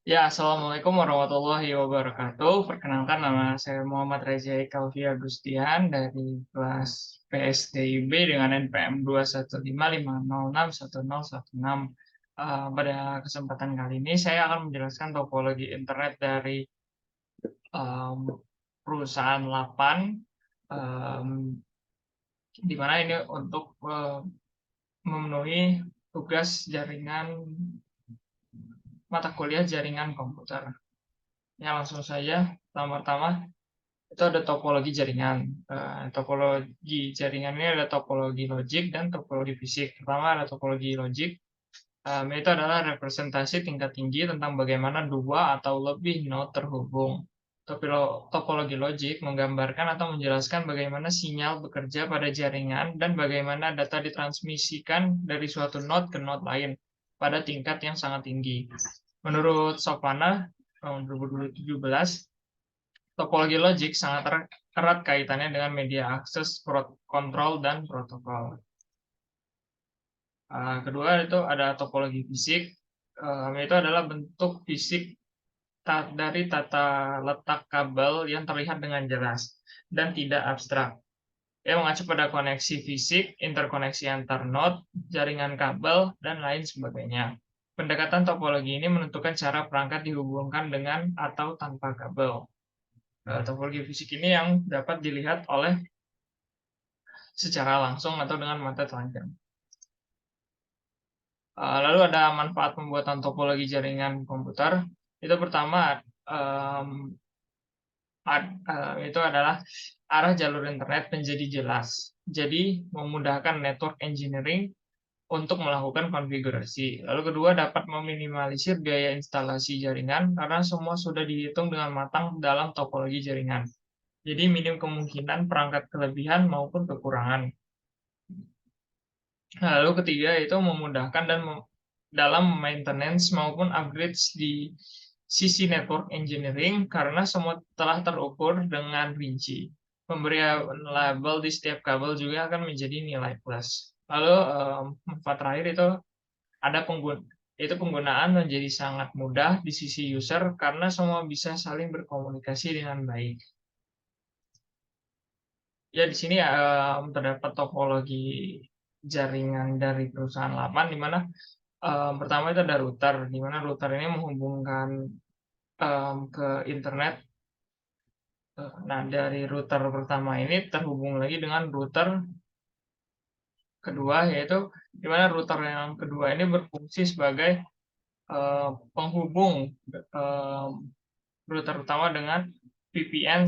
Ya, Assalamualaikum warahmatullahi wabarakatuh. Perkenalkan nama saya Muhammad Reza Kalvi Agustian dari kelas PSDIB dengan NPM 215506116. Pada kesempatan kali ini saya akan menjelaskan topologi internet dari em, perusahaan 8, em, di mana ini untuk memenuhi tugas jaringan mata kuliah jaringan komputer. Ya, langsung saja. Pertama-tama itu ada topologi jaringan. Topologi jaringan ini ada topologi logik dan topologi fisik. Pertama ada topologi logik, itu adalah representasi tingkat tinggi tentang bagaimana dua atau lebih node terhubung. Topologi logik menggambarkan atau menjelaskan bagaimana sinyal bekerja pada jaringan dan bagaimana data ditransmisikan dari suatu node ke node lain pada tingkat yang sangat tinggi. Menurut Sopana tahun 2017, topologi logik sangat erat kaitannya dengan media akses, kontrol, dan protokol. Kedua itu ada topologi fisik, yaitu adalah bentuk fisik dari tata letak kabel yang terlihat dengan jelas dan tidak abstrak. Ia mengacu pada koneksi fisik, interkoneksi antar node, jaringan kabel, dan lain sebagainya. Pendekatan topologi ini menentukan cara perangkat dihubungkan dengan atau tanpa kabel. Topologi fisik ini yang dapat dilihat oleh secara langsung atau dengan mata telanjang. Lalu ada manfaat pembuatan topologi jaringan komputer. Itu pertama, itu adalah arah jalur internet menjadi jelas. Jadi memudahkan network engineering untuk melakukan konfigurasi. Lalu kedua, dapat meminimalisir biaya instalasi jaringan karena semua sudah dihitung dengan matang dalam topologi jaringan. Jadi minim kemungkinan perangkat kelebihan maupun kekurangan. Lalu ketiga itu memudahkan dalam maintenance maupun upgrades di sisi network engineering karena semua telah terukur dengan rinci. Pemberian label di setiap kabel juga akan menjadi nilai plus. Lalu manfaat terakhir itu ada penggunaan menjadi sangat mudah di sisi user karena semua bisa saling berkomunikasi dengan baik. Ya, di sini terdapat topologi jaringan dari perusahaan 8, di mana pertama itu ada router, di mana router ini menghubungkan ke internet. Nah, dari router pertama ini terhubung lagi dengan router kedua, yaitu di mana router yang kedua ini berfungsi sebagai penghubung eh, router utama dengan VPN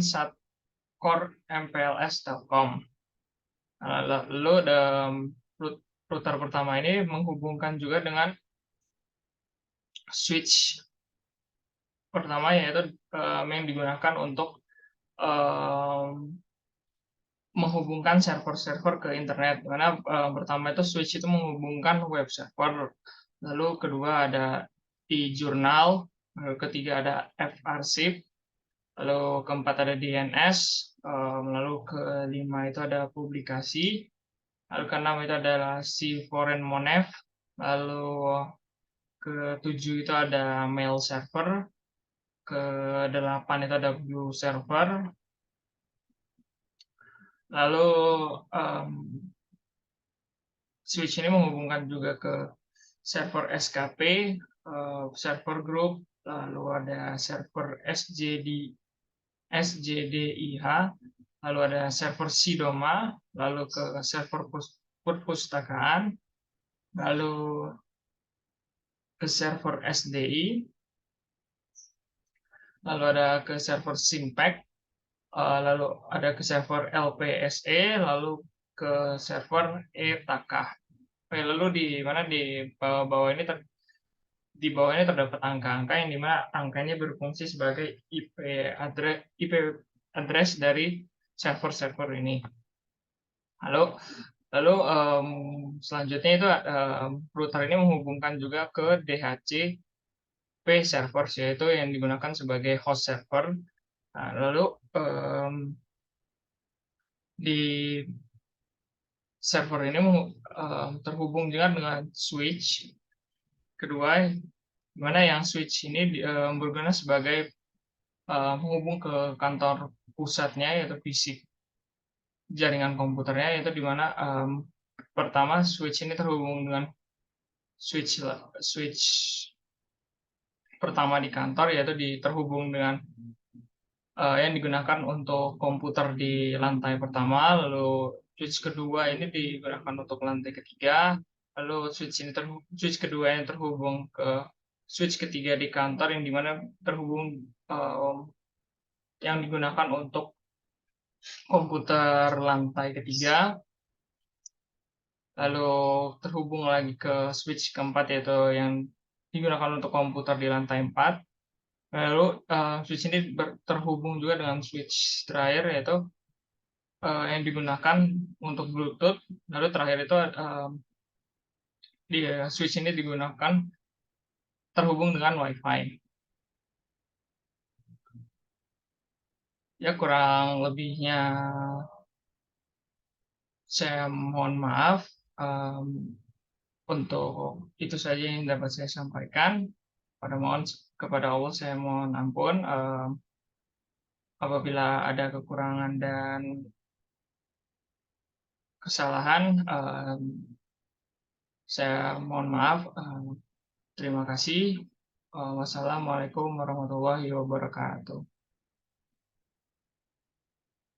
Core MPLS Telkom. Lalu router pertama ini menghubungkan juga dengan switch pertama, yaitu yang digunakan untuk menghubungkan server-server ke internet. Karena pertama itu switch itu menghubungkan web server, lalu kedua ada di jurnal, lalu ketiga ada FRSIP, lalu keempat ada DNS, lalu kelima itu ada publikasi, lalu keenam itu adalah si foreign monef, lalu ketujuh itu ada mail server, ke-8 itu ada blue server, lalu um, switch ini menghubungkan juga ke server SKP, server group, lalu ada server SJDIH, lalu ada server SIDOMA, lalu ke server perpustakaan, lalu ke server SDI, lalu ada ke server SIMPAC, lalu ada ke server LPSE, lalu ke server ETAKA. Lalu di mana di bawah ini di bawahnya terdapat angka-angka yang dimana angkanya berfungsi sebagai IP address dari server-server ini. Lalu lalu selanjutnya itu router ini menghubungkan juga ke DHCP server, yaitu yang digunakan sebagai host server. Nah, lalu di server ini terhubung juga dengan switch kedua, di mana yang switch ini berguna sebagai menghubung ke kantor pusatnya, yaitu fisik jaringan komputernya, yaitu di mana pertama switch ini terhubung dengan switch pertama di kantor, yaitu terhubung dengan yang digunakan untuk komputer di lantai pertama, lalu switch kedua ini digunakan untuk lantai ketiga, lalu switch kedua yang terhubung ke switch ketiga di kantor, yang dimana terhubung yang digunakan untuk komputer lantai ketiga, lalu terhubung lagi ke switch keempat, yaitu yang digunakan untuk komputer di lantai 4. Lalu switch ini terhubung juga dengan switch terakhir, yaitu yang digunakan untuk Bluetooth. Lalu terakhir itu switch ini digunakan terhubung dengan Wi-Fi. Ya, kurang lebihnya saya mohon maaf. Untuk itu saja yang dapat saya sampaikan. Kepada Allah saya mohon ampun apabila ada kekurangan dan kesalahan. Saya mohon maaf. Terima kasih. Wassalamualaikum warahmatullahi wabarakatuh.